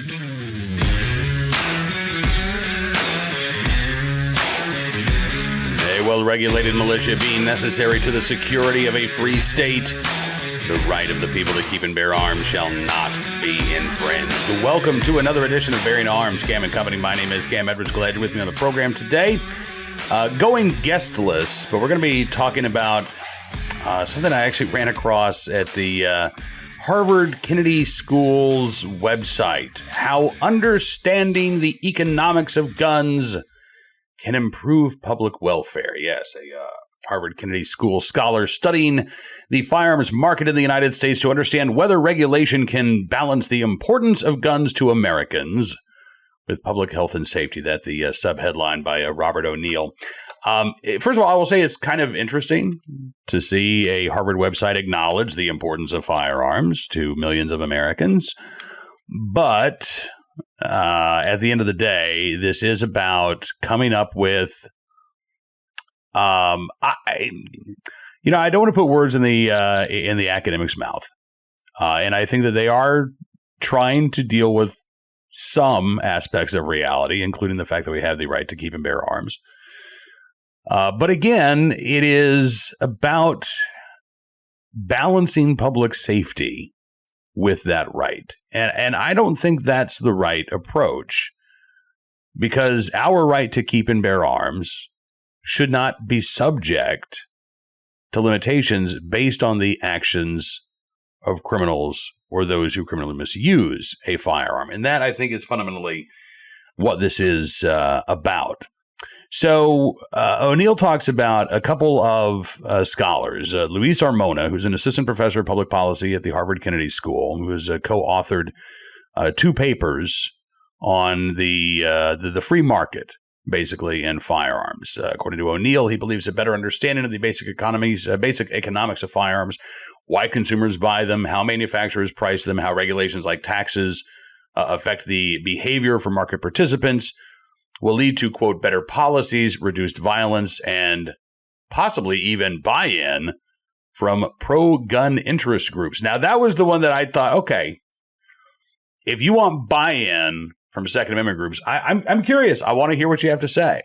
A well-regulated militia being necessary to the security of a free state. The right of the people to keep and bear arms shall not be infringed. Welcome to another edition of Bearing Arms, Cam and Company. My name is Cam Edwards. Glad you're with me on the program today. Going guestless, but we're going to be talking about something I actually ran across at the Harvard Kennedy School's website. How understanding the economics of guns can improve public welfare. Yes, a Harvard Kennedy School scholar studying the firearms market in the United States to understand whether regulation can balance the importance of guns to Americans with public health and safety. That's the subheadline by Robert O'Neill. First of all, I will say it's kind of interesting to see a Harvard website acknowledge the importance of firearms to millions of Americans. But at the end of the day, this is about coming up with I don't want to put words in the academic's mouth, and I think that they are trying to deal with some aspects of reality, including the fact that we have the right to keep and bear arms. But again, it is about balancing public safety with that right, and I don't think that's the right approach, because our right to keep and bear arms should not be subject to limitations based on the actions of criminals or those who criminally misuse a firearm. And that, I think, is fundamentally what this is about. So O'Neill talks about a couple of scholars, Luis Armona, who's an assistant professor of public policy at the Harvard Kennedy School, who has co-authored two papers on the free market, basically, in firearms. According to O'Neill, he believes a better understanding of the basic economics of firearms, why consumers buy them, how manufacturers price them, how regulations like taxes affect the behavior for market participants, will lead to, quote, better policies, reduced violence, and possibly even buy-in from pro-gun interest groups. Now, that was the one that I thought, okay, if you want buy-in from Second Amendment groups, I'm curious. I want to hear what you have to say.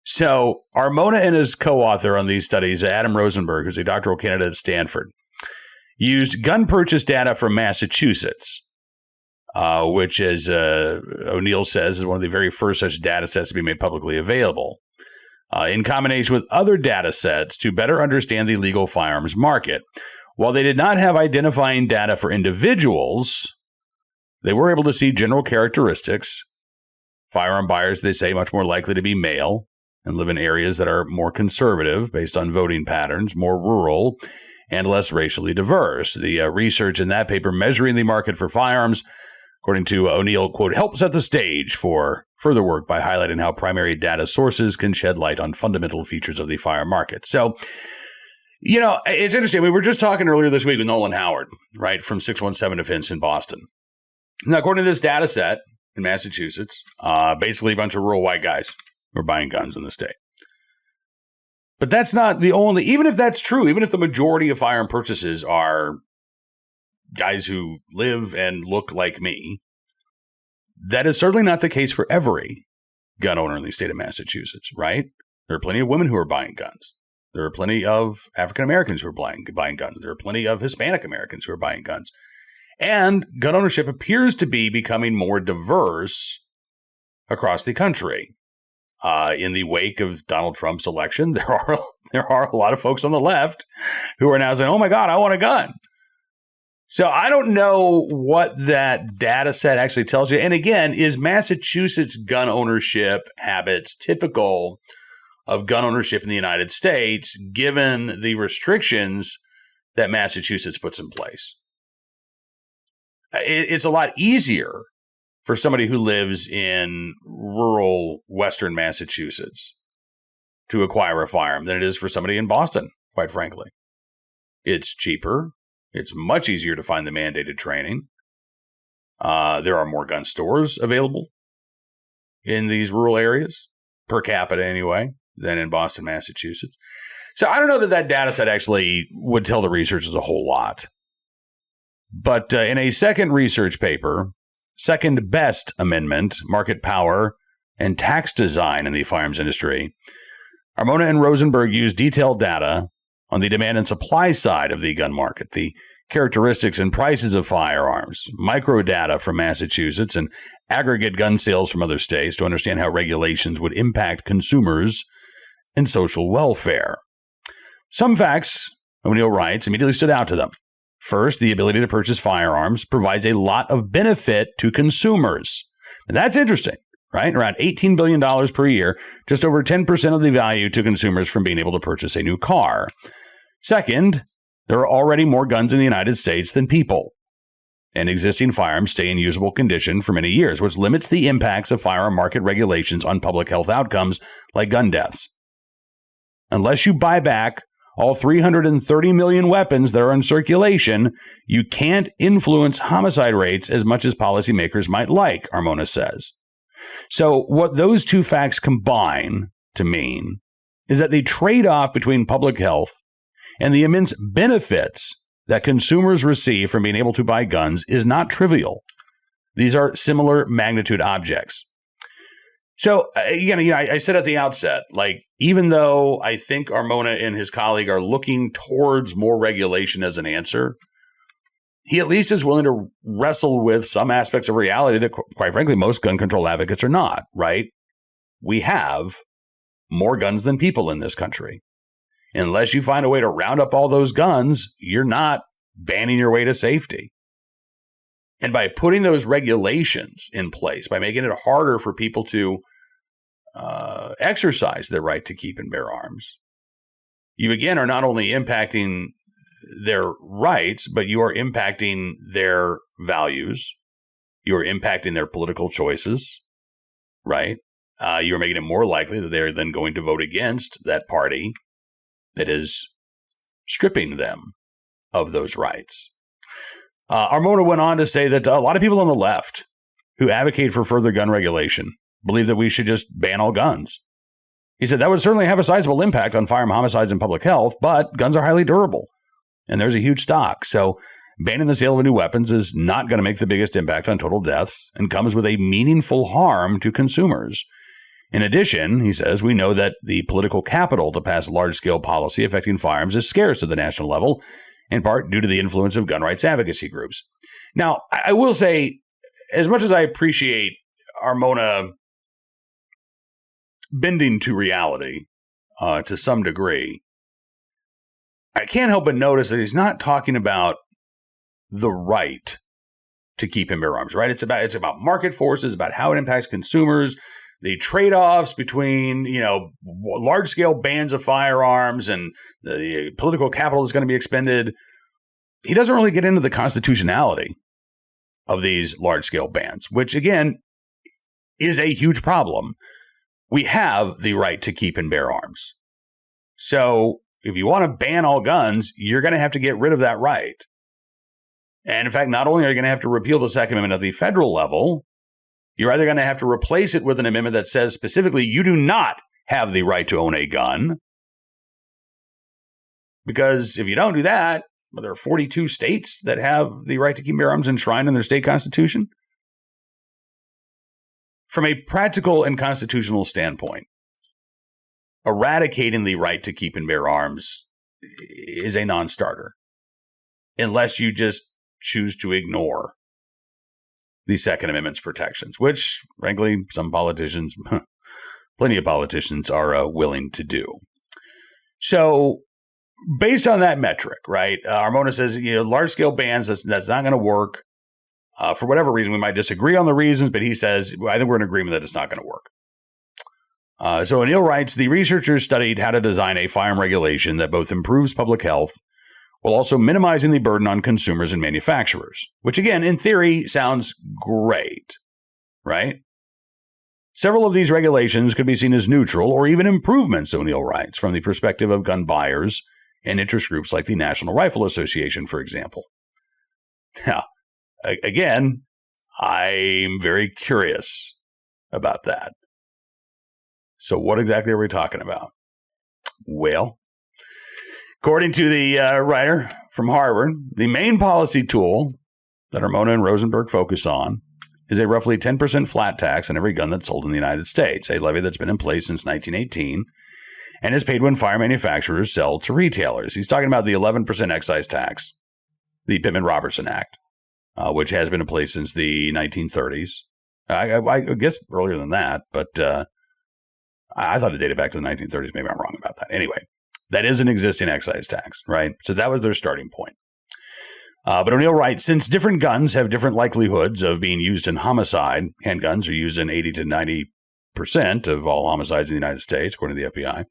So Armona and his co-author on these studies, Adam Rosenberg, who's a doctoral candidate at Stanford, used gun purchase data from Massachusetts, which, as O'Neill says, is one of the very first such data sets to be made publicly available, in combination with other data sets to better understand the legal firearms market. While they did not have identifying data for individuals, they were able to see general characteristics. Firearm buyers, they say, much more likely to be male and live in areas that are more conservative based on voting patterns, more rural, and less racially diverse. The research in that paper measuring the market for firearms, according to O'Neill, quote, helps set the stage for further work by highlighting how primary data sources can shed light on fundamental features of the firearm market. So, it's interesting. We were just talking earlier this week with Nolan Howard, right, from 617 Defense in Boston. Now, according to this data set in Massachusetts, basically a bunch of rural white guys who are buying guns in the state. But that's not the only, even if that's true, even if the majority of firearm purchases are guys who live and look like me, that is certainly not the case for every gun owner in the state of Massachusetts, right? There are plenty of women who are buying guns. There are plenty of African Americans who are buying guns. There are plenty of Hispanic Americans who are buying guns. And gun ownership appears to be becoming more diverse across the country. In the wake of Donald Trump's election, there are a lot of folks on the left who are now saying, oh my God, I want a gun. So I don't know what that data set actually tells you. And again, is Massachusetts gun ownership habits typical of gun ownership in the United States, given the restrictions that Massachusetts puts in place? It's a lot easier for somebody who lives in rural western Massachusetts to acquire a firearm than it is for somebody in Boston, quite frankly. It's cheaper. It's much easier to find the mandated training. There are more gun stores available in these rural areas, per capita anyway, than in Boston, Massachusetts. So I don't know that that data set actually would tell the researchers a whole lot. But in a second research paper second best amendment, market power and tax design in the firearms industry, Armona and Rosenberg used detailed data on the demand and supply side of the gun market, the characteristics and prices of firearms, microdata from Massachusetts, and aggregate gun sales from other states to understand how regulations would impact consumers and social welfare. Some facts, O'Neill writes, immediately stood out to them. First, the ability to purchase firearms provides a lot of benefit to consumers. And that's interesting, right? Around $18 billion per year, just over 10% of the value to consumers from being able to purchase a new car. Second, there are already more guns in the United States than people, and existing firearms stay in usable condition for many years, which limits the impacts of firearm market regulations on public health outcomes like gun deaths. Unless you buy back all 330 million weapons that are in circulation, you can't influence homicide rates as much as policymakers might like, Armona says. So what those two facts combine to mean is that the trade-off between public health and the immense benefits that consumers receive from being able to buy guns is not trivial. These are similar magnitude objects. So, again, I said at the outset, even though I think Armona and his colleague are looking towards more regulation as an answer, he at least is willing to wrestle with some aspects of reality that, quite frankly, most gun control advocates are not, right? We have more guns than people in this country. Unless you find a way to round up all those guns, you're not banning your way to safety. And by putting those regulations in place, by making it harder for people to exercise their right to keep and bear arms, you again are not only impacting their rights, but you are impacting their values. You are impacting their political choices, right? You are making it more likely that they're then going to vote against that party that is stripping them of those rights. Armona went on to say that a lot of people on the left who advocate for further gun regulation believe that we should just ban all guns. He said that would certainly have a sizable impact on firearm homicides and public health, but guns are highly durable, and there's a huge stock. So banning the sale of new weapons is not going to make the biggest impact on total deaths and comes with a meaningful harm to consumers. In addition, he says, we know that the political capital to pass large-scale policy affecting firearms is scarce at the national level, in part due to the influence of gun rights advocacy groups. Now, I will say, as much as I appreciate Armona bending to reality to some degree, I can't help but notice that he's not talking about the right to keep and bear arms, right? It's about market forces, about how it impacts consumers, the trade-offs between, large-scale bans of firearms and the political capital that's going to be expended. He doesn't really get into the constitutionality of these large-scale bans, which, again, is a huge problem. We have the right to keep and bear arms. So if you want to ban all guns, you're going to have to get rid of that right. And in fact, not only are you going to have to repeal the Second Amendment at the federal level, you're either going to have to replace it with an amendment that says specifically you do not have the right to own a gun. Because if you don't do that, well, there are 42 states that have the right to keep and bear arms enshrined in their state constitution. From a practical and constitutional standpoint, eradicating the right to keep and bear arms is a non-starter, unless you just choose to ignore the Second Amendment's protections, which, frankly, some politicians, plenty of politicians are willing to do. So based on that metric, right, Armona says, large-scale bans, that's not going to work. For whatever reason, we might disagree on the reasons, but he says, I think we're in agreement that it's not going to work. So O'Neill writes, the researchers studied how to design a firearm regulation that both improves public health while also minimizing the burden on consumers and manufacturers, which again, in theory, sounds great, right? Several of these regulations could be seen as neutral or even improvements, O'Neill writes, from the perspective of gun buyers and interest groups like the National Rifle Association, for example. Now, again, I'm very curious about that. So what exactly are we talking about? Well, according to the writer from Harvard, the main policy tool that Armona and Rosenberg focus on is a roughly 10% flat tax on every gun that's sold in the United States, a levy that's been in place since 1918 and is paid when fire manufacturers sell to retailers. He's talking about the 11% excise tax, the Pittman-Robertson Act, which has been in place since the 1930s. I guess earlier than that, but I thought it dated back to the 1930s. Maybe I'm wrong about that. Anyway, that is an existing excise tax, right? So that was their starting point. But O'Neill writes, since different guns have different likelihoods of being used in homicide, handguns are used in 80 to 90% of all homicides in the United States, according to the FBI.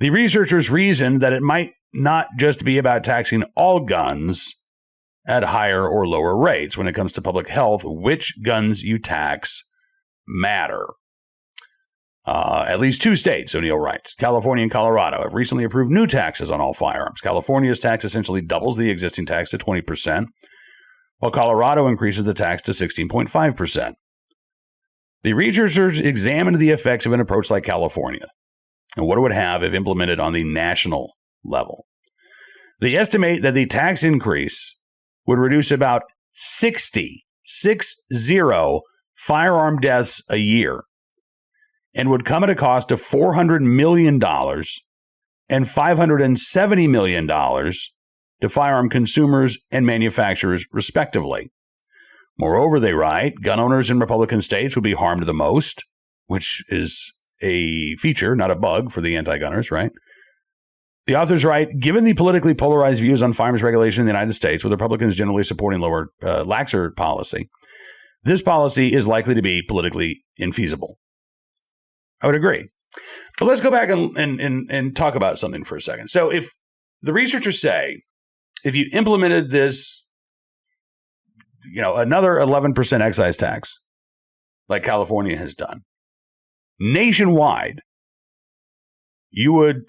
The researchers reasoned that it might not just be about taxing all guns at higher or lower rates. When it comes to public health, which guns you tax matter. At least two states, O'Neill writes, California and Colorado, have recently approved new taxes on all firearms. California's tax essentially doubles the existing tax to 20%, while Colorado increases the tax to 16.5%. The researchers examined the effects of an approach like California and what it would have if implemented on the national level. They estimate that the tax increase would reduce about 60 firearm deaths a year and would come at a cost of $400 million and $570 million to firearm consumers and manufacturers, respectively. Moreover, they write, gun owners in Republican states would be harmed the most, which is a feature, not a bug for the anti-gunners, right? The authors write, given the politically polarized views on firearms regulation in the United States, with Republicans generally supporting laxer policy, this policy is likely to be politically infeasible. I would agree. But let's go back and talk about something for a second. So if the researchers say, if you implemented this, another 11% excise tax, like California has done, nationwide, you would,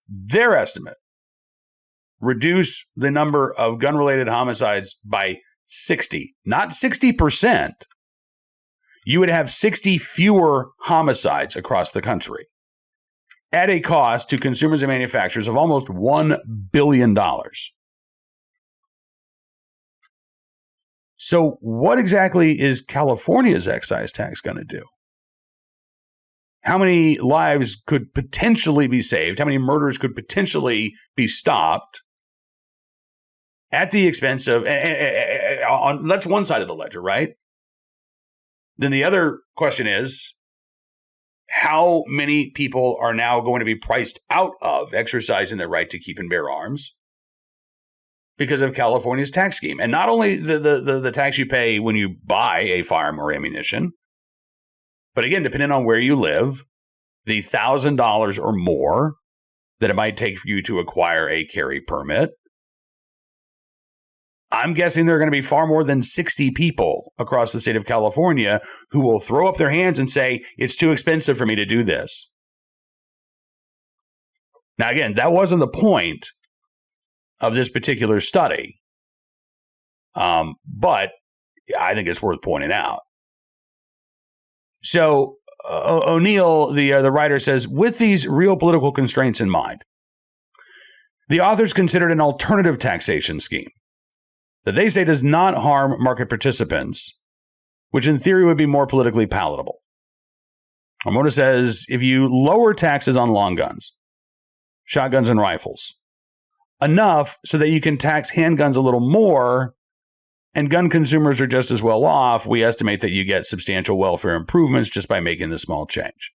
their estimate, reduce the number of gun-related homicides by 60, not 60%. You would have 60 fewer homicides across the country at a cost to consumers and manufacturers of almost $1 billion. So what exactly is California's excise tax going to do? How many lives could potentially be saved? How many murders could potentially be stopped at the expense of, that's one side of the ledger, right? Then the other question is, how many people are now going to be priced out of exercising their right to keep and bear arms because of California's tax scheme? And not only the tax you pay when you buy a firearm or ammunition, but again, depending on where you live, the $1,000 or more that it might take for you to acquire a carry permit. I'm guessing there are going to be far more than 60 people across the state of California who will throw up their hands and say, it's too expensive for me to do this. Now, again, that wasn't the point of this particular study, but I think it's worth pointing out. So O'Neill, the writer, says, with these real political constraints in mind, the authors considered an alternative taxation scheme that they say does not harm market participants, which in theory would be more politically palatable. Armona says, if you lower taxes on long guns, shotguns and rifles, enough so that you can tax handguns a little more, and gun consumers are just as well off, we estimate that you get substantial welfare improvements just by making this small change.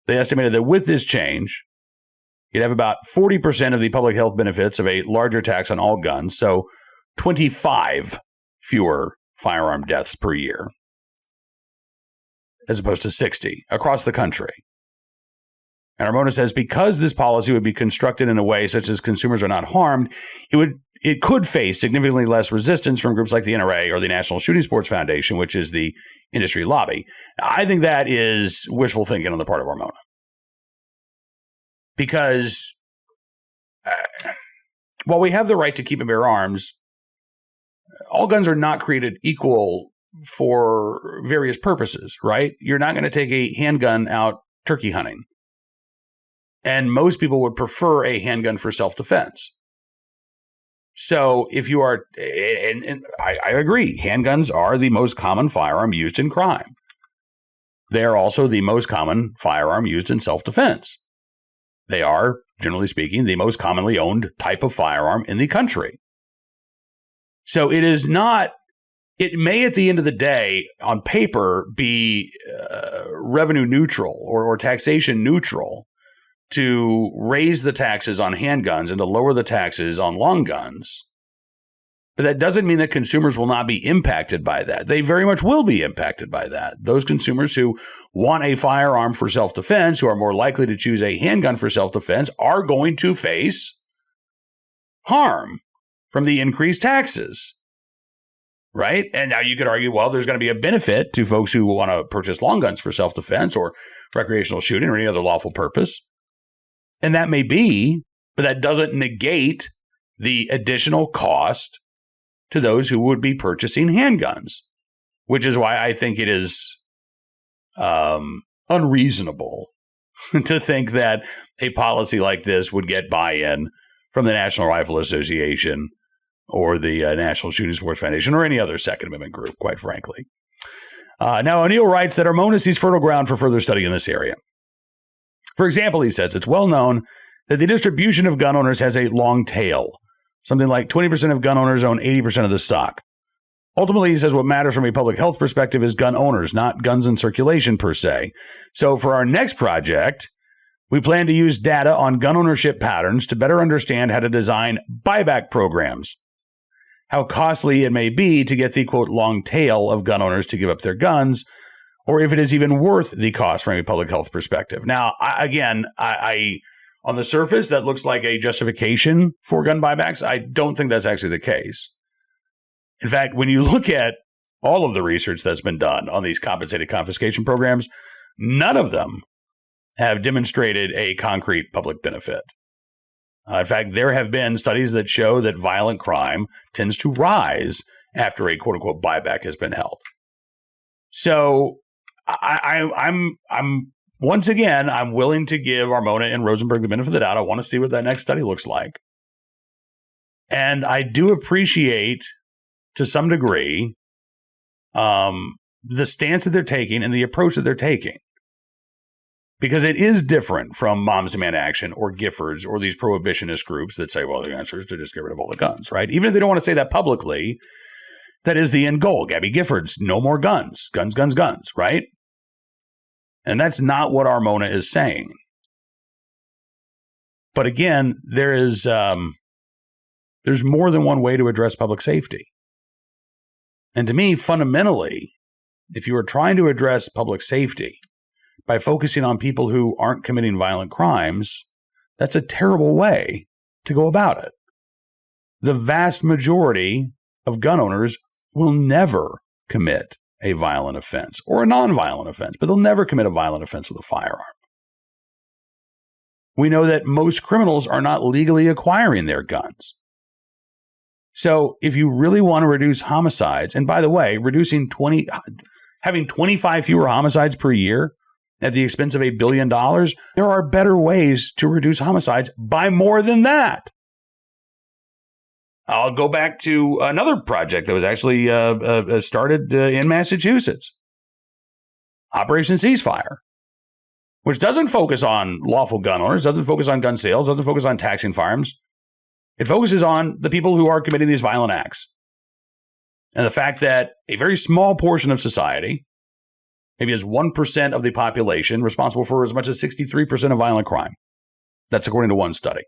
They estimated that with this change, you'd have about 40% of the public health benefits of a larger tax on all guns, so 25 fewer firearm deaths per year, as opposed to 60 across the country. And Armona says, because this policy would be constructed in a way such as consumers are not harmed, it could face significantly less resistance from groups like the NRA or the National Shooting Sports Foundation, which is the industry lobby. I think that is wishful thinking on the part of Armona. Because while we have the right to keep and bear arms, all guns are not created equal for various purposes, right? You're not going to take a handgun out turkey hunting. And most people would prefer a handgun for self-defense. So if you are, and I agree, handguns are the most common firearm used in crime. They are also the most common firearm used in self-defense. They are, generally speaking, the most commonly owned type of firearm in the country. So it is not, it may at the end of the day, on paper, be revenue neutral or taxation neutral to raise the taxes on handguns and to lower the taxes on long guns. But that doesn't mean that consumers will not be impacted by that. They very much will be impacted by that. Those consumers who want a firearm for self-defense, who are more likely to choose a handgun for self-defense, are going to face harm from the increased taxes, right? And now you could argue, well, there's going to be a benefit to folks who want to purchase long guns for self-defense or recreational shooting or any other lawful purpose. And that may be, but that doesn't negate the additional cost to those who would be purchasing handguns, which is why I think it is unreasonable to think that a policy like this would get buy-in from the National Rifle Association or the National Shooting Sports Foundation or any other Second Amendment group, quite frankly. Now, O'Neill writes that Armona sees fertile ground for further study in this area. For example, he says, it's well known that the distribution of gun owners has a long tail. Something like 20% of gun owners own 80% of the stock. Ultimately, he says what matters from a public health perspective is gun owners, not guns in circulation per se. So for our next project, we plan to use data on gun ownership patterns to better understand how to design buyback programs, how costly it may be to get the, quote, long tail of gun owners to give up their guns, or if it is even worth the cost from a public health perspective. Now, I on the surface, that looks like a justification for gun buybacks. I don't think that's actually the case. In fact, when you look at all of the research that's been done on these compensated confiscation programs, none of them have demonstrated a concrete public benefit. In fact, there have been studies that show that violent crime tends to rise after a quote-unquote buyback has been held. So I'm once again, I'm willing to give Armona and Rosenberg the benefit of the doubt. I want to see what that next study looks like. And I do appreciate, to some degree, the stance that they're taking and the approach that they're taking. Because it is different from Moms Demand Action or Giffords or these prohibitionist groups that say, well, the answer is to just get rid of all the guns, right? Even if they don't want to say that publicly, that is the end goal. Gabby Giffords, no more guns. Guns, guns, guns, right? And that's not what Armona is saying. But again, there's more than one way to address public safety. And to me, fundamentally, if you are trying to address public safety by focusing on people who aren't committing violent crimes, that's a terrible way to go about it. The vast majority of gun owners will never commit a violent offense or a nonviolent offense, but they'll never commit a violent offense with a firearm. We know that most criminals are not legally acquiring their guns. So if you really want to reduce homicides, and by the way, having 25 fewer homicides per year at the expense of $1 billion, there are better ways to reduce homicides by more than that. I'll go back to another project that was actually started in Massachusetts, Operation Ceasefire, which doesn't focus on lawful gun owners, doesn't focus on gun sales, doesn't focus on taxing firearms. It focuses on the people who are committing these violent acts. And the fact that a very small portion of society, maybe as 1% of the population, responsible for as much as 63% of violent crime. That's according to one study.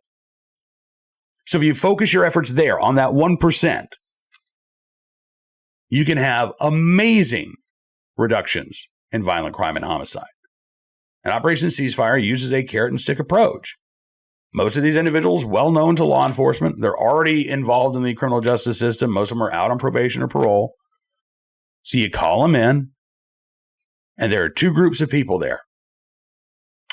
So if you focus your efforts there on that 1%, you can have amazing reductions in violent crime and homicide. And Operation Ceasefire uses a carrot and stick approach. Most of these individuals, well known to law enforcement, they're already involved in the criminal justice system. Most of them are out on probation or parole. So you call them in, and there are two groups of people there.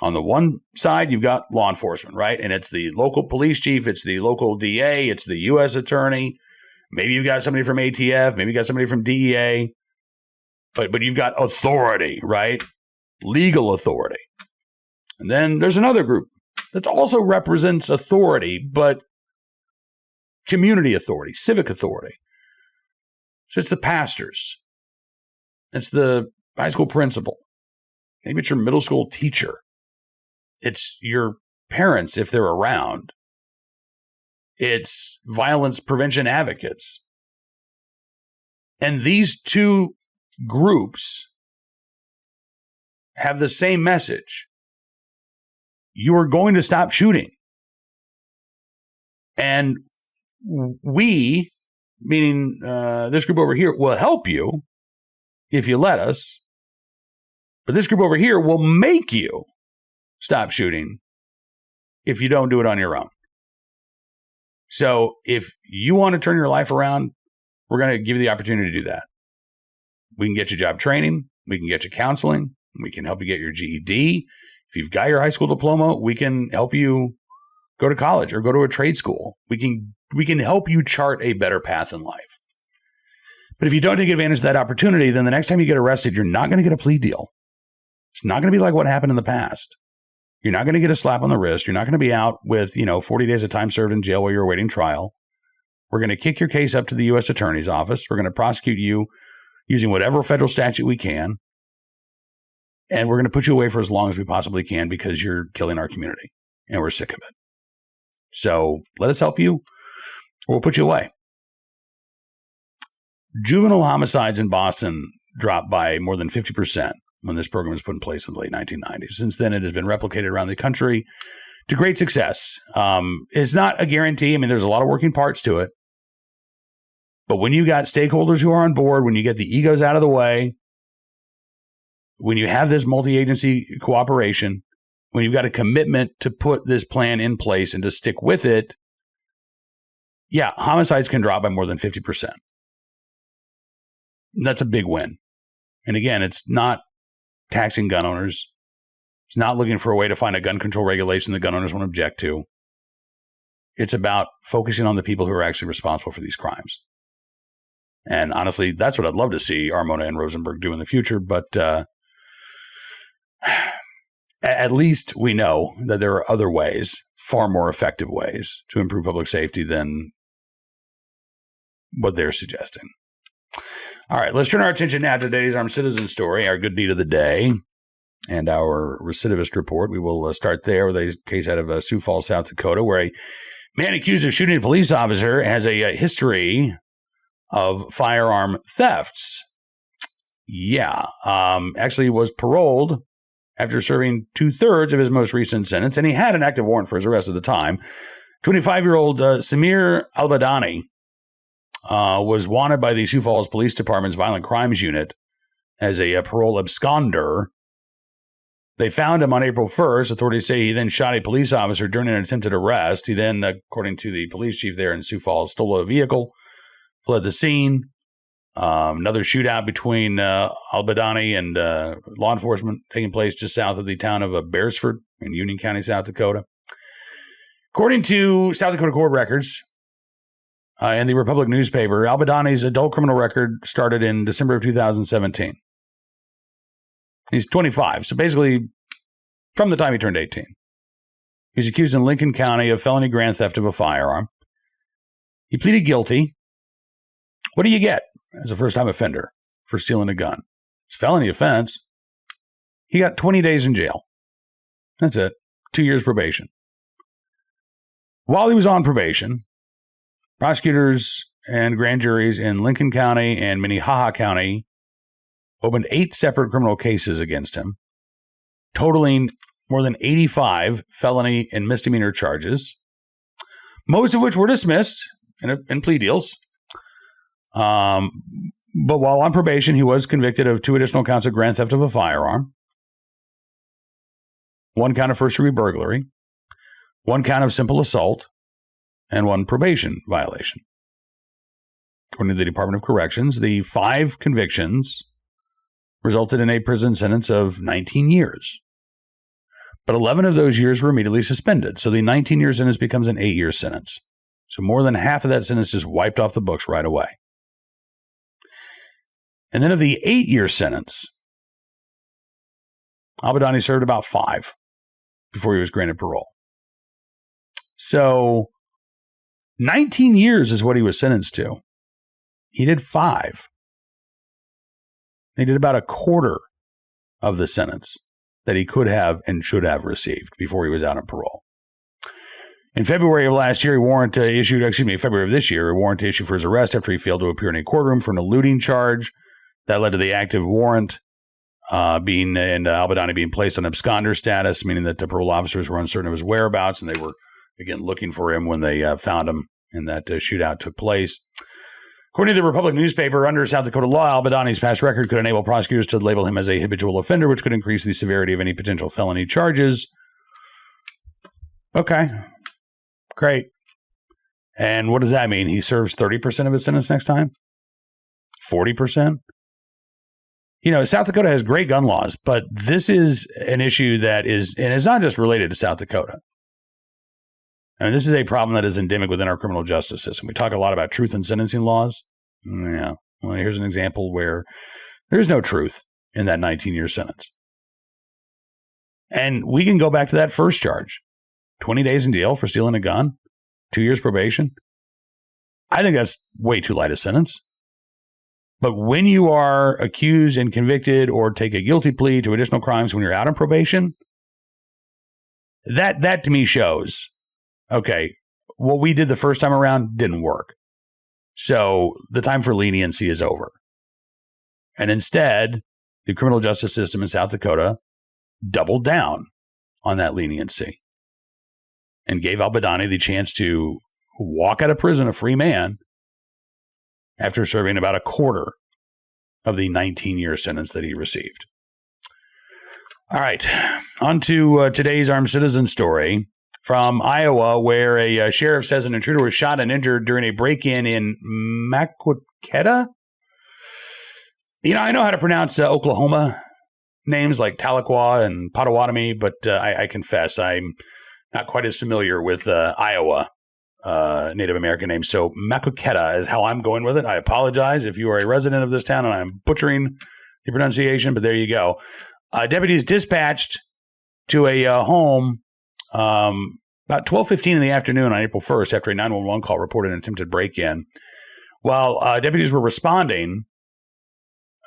On the one side, you've got law enforcement, right? And it's the local police chief, it's the local DA, it's the U.S. attorney. Maybe you've got somebody from ATF, maybe you got somebody from DEA. But you've got authority, right? Legal authority. And then there's another group that also represents authority, but community authority, civic authority. So it's the pastors. It's the high school principal. Maybe it's your middle school teacher. It's your parents if they're around. It's violence prevention advocates. And these two groups have the same message. You are going to stop shooting. And we, meaning this group over here, will help you if you let us. But this group over here will make you stop shooting if you don't do it on your own. So if you want to turn your life around, we're going to give you the opportunity to do that. We can get you job training. We can get you counseling. We can help you get your GED. If you've got your high school diploma, we can help you go to college or go to a trade school. We can help you chart a better path in life. But if you don't take advantage of that opportunity, then the next time you get arrested, you're not going to get a plea deal. It's not going to be like what happened in the past. You're not going to get a slap on the wrist. You're not going to be out with, 40 days of time served in jail while you're awaiting trial. We're going to kick your case up to the U.S. Attorney's Office. We're going to prosecute you using whatever federal statute we can. And we're going to put you away for as long as we possibly can because you're killing our community. And we're sick of it. So let us help you or we'll put you away. Juvenile homicides in Boston dropped by more than 50% when this program was put in place in the late 1990s. Since then, it has been replicated around the country to great success. It's not a guarantee. I mean, there's a lot of working parts to it. But when you got stakeholders who are on board, when you get the egos out of the way, when you have this multi-agency cooperation, when you've got a commitment to put this plan in place and to stick with it, yeah, homicides can drop by more than 50%. That's a big win. And again, it's not taxing gun owners. It's not looking for a way to find a gun control regulation that gun owners won't object to. It's about focusing on the people who are actually responsible for these crimes. And honestly, that's what I'd love to see Armona and Rosenberg do in the future. But at least we know that there are other ways, far more effective ways to improve public safety than what they're suggesting. All right, let's turn our attention now to today's Armed Citizen story, our good deed of the day, and our recidivist report. We will start there with a case out of Sioux Falls, South Dakota, where a man accused of shooting a police officer has a history of firearm thefts. Yeah, actually was paroled after serving 2/3 of his most recent sentence, and he had an active warrant for his arrest at the time. 25-year-old Samir Albadani was wanted by the Sioux Falls Police Department's Violent Crimes Unit as a parole absconder. They found him on April 1st. Authorities say he then shot a police officer during an attempted arrest. He then, according to the police chief there in Sioux Falls, stole a vehicle, fled the scene. Another shootout between Albadani and law enforcement taking place just south of the town of Beresford in Union County, South Dakota. According to South Dakota court records, and the Republic newspaper, Albadani's adult criminal record started in December of 2017. He's 25, so basically from the time he turned 18. He's accused in Lincoln County of felony grand theft of a firearm. He pleaded guilty. What do you get as a first-time offender for stealing a gun? It's a felony offense. He got 20 days in jail. That's it. 2 years probation. While he was on probation, prosecutors and grand juries in Lincoln County and Minnehaha County opened 8 separate criminal cases against him, totaling more than 85 felony and misdemeanor charges, most of which were dismissed in plea deals. But while on probation, he was convicted of 2 additional counts of grand theft of a firearm, 1 count of first-degree burglary, 1 count of simple assault, and 1 probation violation. According to the Department of Corrections, the 5 convictions resulted in a prison sentence of 19 years. But 11 of those years were immediately suspended, so the 19-year sentence becomes an 8-year sentence. So more than half of that sentence just wiped off the books right away. And then of the 8-year sentence, Albadani served about 5 before he was granted parole. So 19 years is what he was sentenced to. He did 5. He did about a quarter of the sentence that he could have and should have received before he was out on parole. In February of last year, February of this year, a warrant issued for his arrest after he failed to appear in a courtroom for an eluding charge. That led to the active warrant being Al-Badani being placed on absconder status, meaning that the parole officers were uncertain of his whereabouts, and they were, again, looking for him when they found him and that shootout took place. According to the Republic newspaper, under South Dakota law, Al-Badani's past record could enable prosecutors to label him as a habitual offender, which could increase the severity of any potential felony charges. Okay. Great. And what does that mean? He serves 30% of his sentence next time? 40%? South Dakota has great gun laws, but this is an issue that is, and it's not just related to South Dakota. I mean, this is a problem that is endemic within our criminal justice system. We talk a lot about truth in sentencing laws. Yeah. Well, here's an example where there's no truth in that 19-year sentence. And we can go back to that first charge. 20 days in jail for stealing a gun, 2 years probation. I think that's way too light a sentence. But when you are accused and convicted or take a guilty plea to additional crimes when you're out on probation, that to me shows, okay, what we did the first time around didn't work. So the time for leniency is over. And instead, the criminal justice system in South Dakota doubled down on that leniency and gave Al-Badani the chance to walk out of prison a free man after serving about a quarter of the 19-year sentence that he received. All right, on to today's armed citizen story from Iowa, where a sheriff says an intruder was shot and injured during a break-in in Maquoketa. I know how to pronounce Oklahoma names like Tahlequah and Potawatomi, but I confess I'm not quite as familiar with Iowa Native American names. So Maquoketa is how I'm going with it. I apologize if you are a resident of this town and I'm butchering the pronunciation, but there you go. Deputies dispatched to a home about 12:15 in the afternoon on April 1st after a 911 call reported an attempted break-in. While deputies were responding,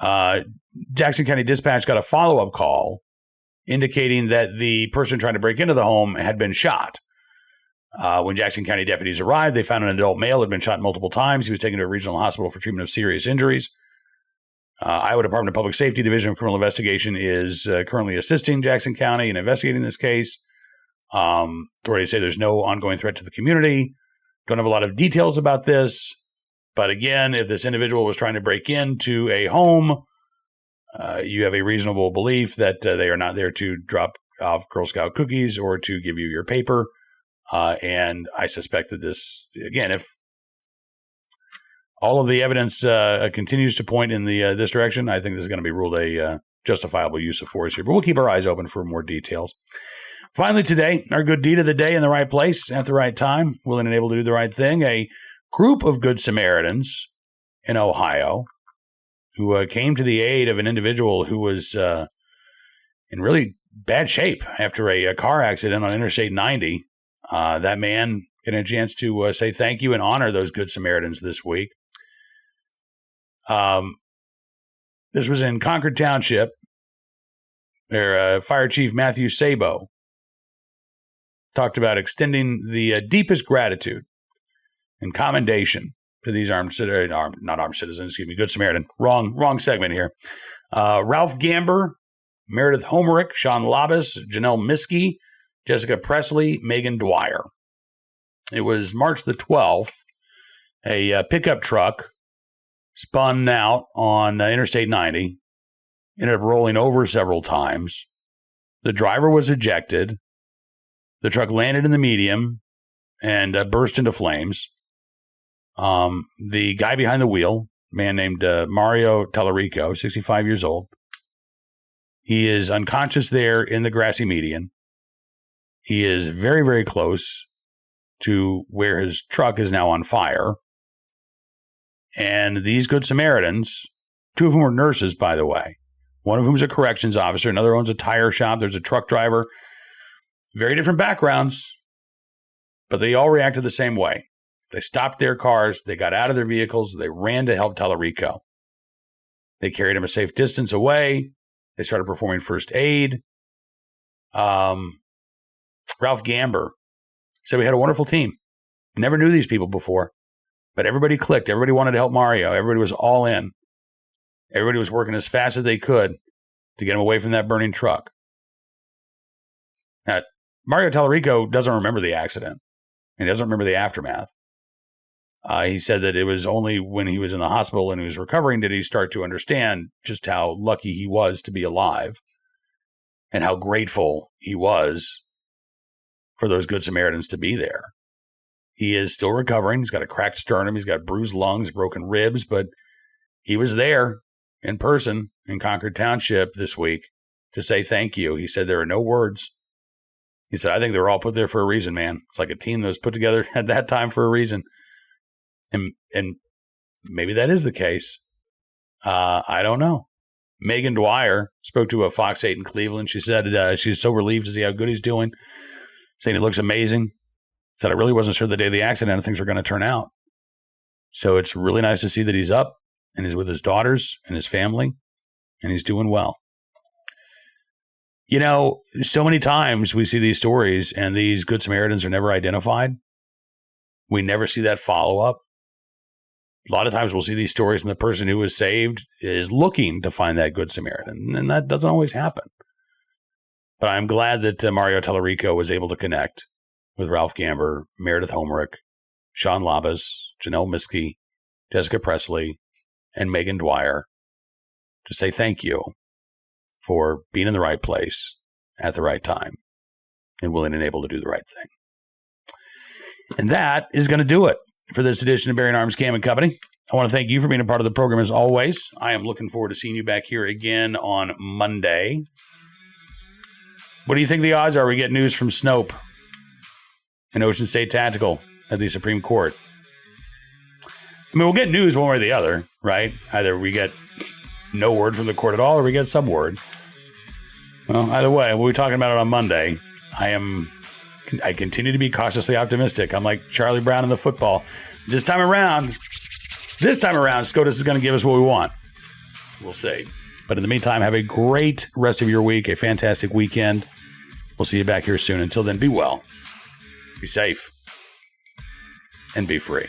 Jackson County Dispatch got a follow-up call indicating that the person trying to break into the home had been shot. When Jackson County deputies arrived, they found an adult male who had been shot multiple times. He was taken to a regional hospital for treatment of serious injuries. Iowa Department of Public Safety Division of Criminal Investigation is currently assisting Jackson County in investigating this case. Authorities say there's no ongoing threat to the community. Don't have a lot of details about this. But again, if this individual was trying to break into a home, you have a reasonable belief that they are not there to drop off Girl Scout cookies or to give you your paper. And I suspect that this, again, if all of the evidence continues to point in this direction, I think this is going to be ruled a justifiable use of force here. But we'll keep our eyes open for more details. Finally today, our good deed of the day in the right place at the right time, willing and able to do the right thing. A group of Good Samaritans in Ohio who came to the aid of an individual who was in really bad shape after a car accident on Interstate 90. That man getting a chance to say thank you and honor those Good Samaritans this week. This was in Concord Township. Their Fire Chief Matthew Sabo talked about extending the deepest gratitude and commendation to these Good Samaritan. Wrong segment here. Ralph Gamber, Meredith Homerick, Sean Labus, Janelle Miskey, Jessica Presley, Megan Dwyer. It was March the 12th. A pickup truck spun out on Interstate 90, ended up rolling over several times. The driver was ejected. The truck landed in the median and burst into flames. The guy behind the wheel, a man named Mario Tallarico, 65 years old, he is unconscious there in the grassy median. He is very, very close to where his truck is now on fire. And these Good Samaritans, two of whom are nurses, by the way, one of whom is a corrections officer, another owns a tire shop, there's a truck driver, very different backgrounds, but they all reacted the same way. They stopped their cars. They got out of their vehicles. They ran to help Tallarico. They carried him a safe distance away. They started performing first aid. Ralph Gamber said we had a wonderful team. Never knew these people before, but everybody clicked. Everybody wanted to help Mario. Everybody was all in. Everybody was working as fast as they could to get him away from that burning truck. Now, Mario Tallarico doesn't remember the accident. He doesn't remember the aftermath. He said that it was only when he was in the hospital and he was recovering did he start to understand just how lucky he was to be alive and how grateful he was for those Good Samaritans to be there. He is still recovering. He's got a cracked sternum. He's got bruised lungs, broken ribs, but he was there in person in Concord Township this week to say thank you. He said there are no words. He said, I think they were all put there for a reason, man. It's like a team that was put together at that time for a reason. And maybe that is the case. I don't know. Megan Dwyer spoke to a Fox 8 in Cleveland. She said she's so relieved to see how good he's doing, saying he looks amazing. Said I really wasn't sure the day of the accident how things were going to turn out. So it's really nice to see that he's up and he's with his daughters and his family, and he's doing well. You know, so many times we see these stories and these Good Samaritans are never identified. We never see that follow-up. A lot of times we'll see these stories and the person who was saved is looking to find that Good Samaritan, and that doesn't always happen. But I'm glad that Mario Tallarico was able to connect with Ralph Gamber, Meredith Homerick, Sean Labas, Janelle Miskey, Jessica Presley, and Megan Dwyer to say thank you for being in the right place at the right time and willing and able to do the right thing. And that is going to do it for this edition of Bearing Arms Cam & Company. I want to thank you for being a part of the program as always. I am looking forward to seeing you back here again on Monday. What do you think the odds are we get news from Snopes and Ocean State Tactical at the Supreme Court? I mean, we'll get news one way or the other, right? Either we get no word from the court at all or we get some word. Well, either way, we'll be talking about it on Monday. I continue to be cautiously optimistic. I'm like Charlie Brown in the football. This time around, SCOTUS is going to give us what we want. We'll see. But in the meantime, have a great rest of your week, a fantastic weekend. We'll see you back here soon. Until then, be well, be safe, and be free.